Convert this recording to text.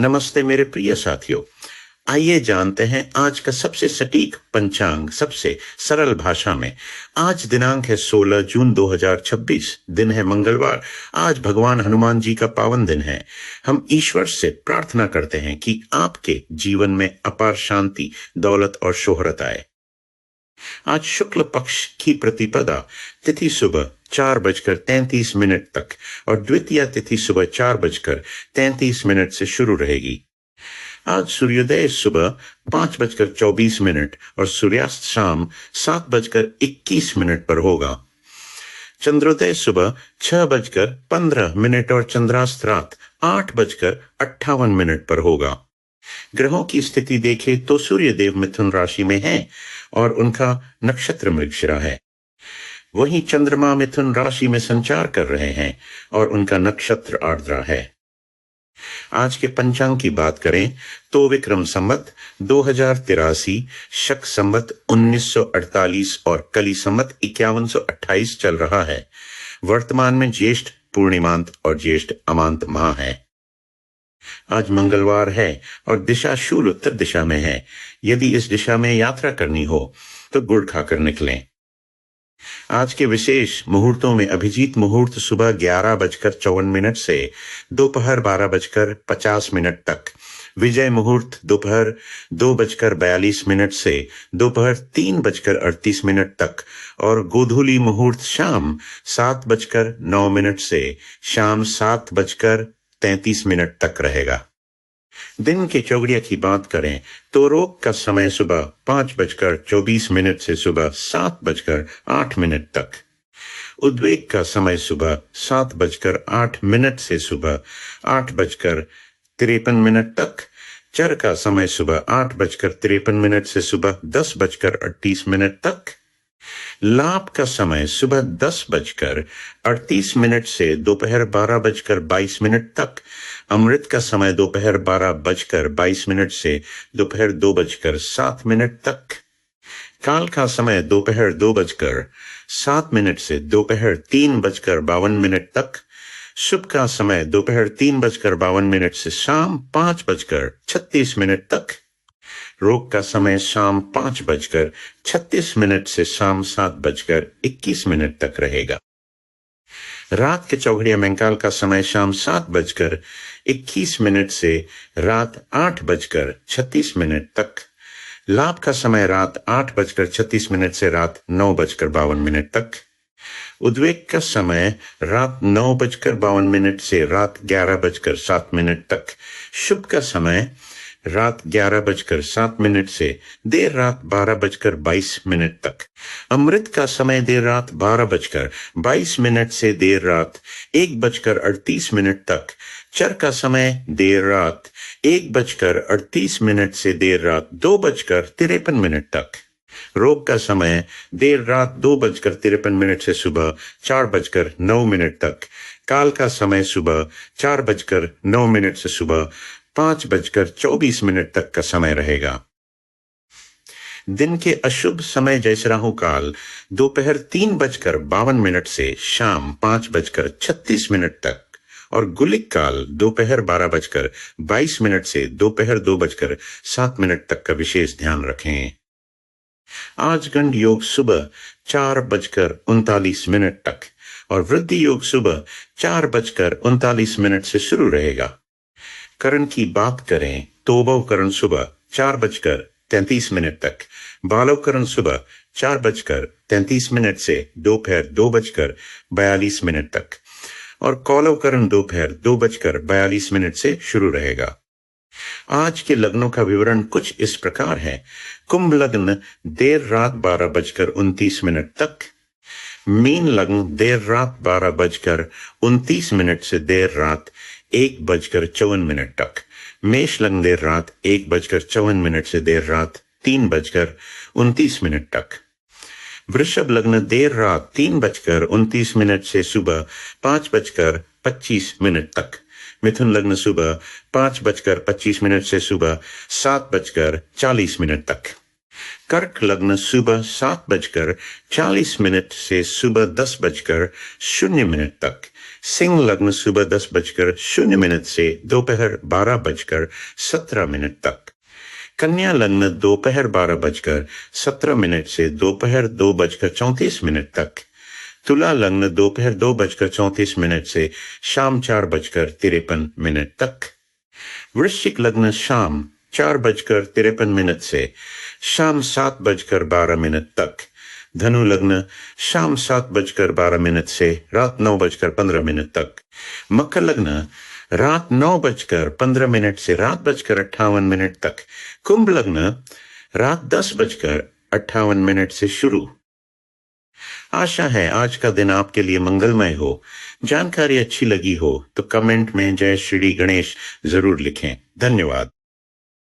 नमस्ते मेरे प्रिय साथियों। आइए जानते हैं आज का सबसे सटीक पंचांग सबसे सरल भाषा में। आज दिनांक है 16 जून 2026। दिन है मंगलवार। आज भगवान हनुमान जी का पावन दिन है। हम ईश्वर से प्रार्थना करते हैं कि आपके जीवन में अपार शांति, दौलत और शोहरत आए। आज शुक्ल पक्ष की प्रतिपदा तिथि सुबह 4:33 तक और द्वितीय तिथि सुबह 4:33 से शुरू रहेगी। आज सूर्योदय सुबह 5:24 और सूर्यास्त शाम 7:21 पर होगा। चंद्रोदय सुबह 6:15 और चंद्रास्त रात 8:58 पर होगा। ग्रहों की स्थिति देखें तो सूर्यदेव मिथुन राशि में हैं और उनका नक्षत्र मृगशिरा है। वहीं चंद्रमा मिथुन राशि में संचार कर रहे हैं और उनका नक्षत्र आर्द्रा है। आज के पंचांग की बात करें तो विक्रम संवत 2083, शक संवत 1948 और कली संवत 5128 चल रहा है। वर्तमान में ज्येष्ठ पूर्णिमांत और ज्येष्ठ अमांत माह है। आज मंगलवार है और दिशा शूल उत्तर दिशा में है। यदि इस दिशा में यात्रा करनी हो तो गुड़ खाकर निकलें। आज के विशेष मुहूर्तों में अभिजीत मुहूर्त सुबह 11:54 से दोपहर 12:50 तक, विजय मुहूर्त दोपहर 2:42 से दोपहर 3:38 तक और गोधूली मुहूर्त शाम 7:09 से शाम 7:33 तक रहेगा। दिन के चौगड़िया की बात करें तो रोग का समय सुबह 5:24 से सुबह 7:08 तक, उद्वेग का समय सुबह 7:08 से सुबह 8:53 तक, चर का समय सुबह 8:53 से सुबह 10:38 तक, लाभ का समय सुबह 10:38 से दोपहर 12:22 तक, अमृत का समय दोपहर 12:22 से दोपहर 2:07 तक, काल का समय दोपहर 2:07 से दोपहर 3:52 तक, शुभ का समय दोपहर 3:52 से शाम 5:36 तक, रोग का समय शाम 5:36 से शाम 7:21 तक रहेगा। रात के चौघड़िया मंकाल का समय शाम 7:21 से रात 8:36 तक, लाभ का समय रात 8:36 से रात 9:52 तक, उद्वेग का समय रात 9:52 से रात 11:07 तक, शुभ का समय रात 11:07 से देर रात 12:22 तक, अमृत का समय देर रात 12:22 से देर रात 1:38 तक, चर का समय देर रात 1:38 से देर रात 2:53 तक, रोग का समय देर रात 2:53 से सुबह 4:09 तक, काल का समय सुबह 4:09 से सुबह 5:24 तक का समय रहेगा। दिन के अशुभ समय जैसे राहु काल दोपहर 3:52 से शाम 5:36 तक और गुलिक काल दोपहर 12:22 से दोपहर 2:07 तक का विशेष ध्यान रखें। आज गंड योग सुबह 4:39 तक और वृद्धि योग सुबह 4:39 से शुरू रहेगा। करण की बात करें तो करण सुबह 4:33 तक, बालवकरण सुबह 4:33 से दोपहर 2:42 तक और कौलवकरण दोपहर 2:42 से शुरू रहेगा। आज के लग्नों का विवरण कुछ इस प्रकार है। कुंभ लग्न देर रात 12:29 तक, मीन लग्न देर रात 12:29 से देर रात 1:54 तक, मेष लग्न देर रात 1:54 से देर रात 3:29 तक, वृषभ लग्न देर रात 3:29 से सुबह 5:25 तक, मिथुन लग्न सुबह 5:25 से सुबह 7:40 तक, कर्क लग्न सुबह 7:40 से सुबह 10:00 तक, सिंह लग्न सुबह 10:00 से दोपहर 12:17 तक। कन्या लग्न दोपहर 12:17 से दोपहर 2:34 तक। तुला लग्न दोपहर 2:34 से शाम 4:53 तक। वृश्चिक लग्न शाम 4:53 से शाम 7:12 तक। धनु लग्न शाम 7:12 से रात 9:15 तक। मकर लग्न रात 9:15 से रात 10:58 तक। कुंभ लग्न रात 10:58 से शुरू। आशा है आज का दिन आपके लिए मंगलमय हो। जानकारी अच्छी लगी हो तो कमेंट में जय श्री गणेश जरूर लिखें। धन्यवाद।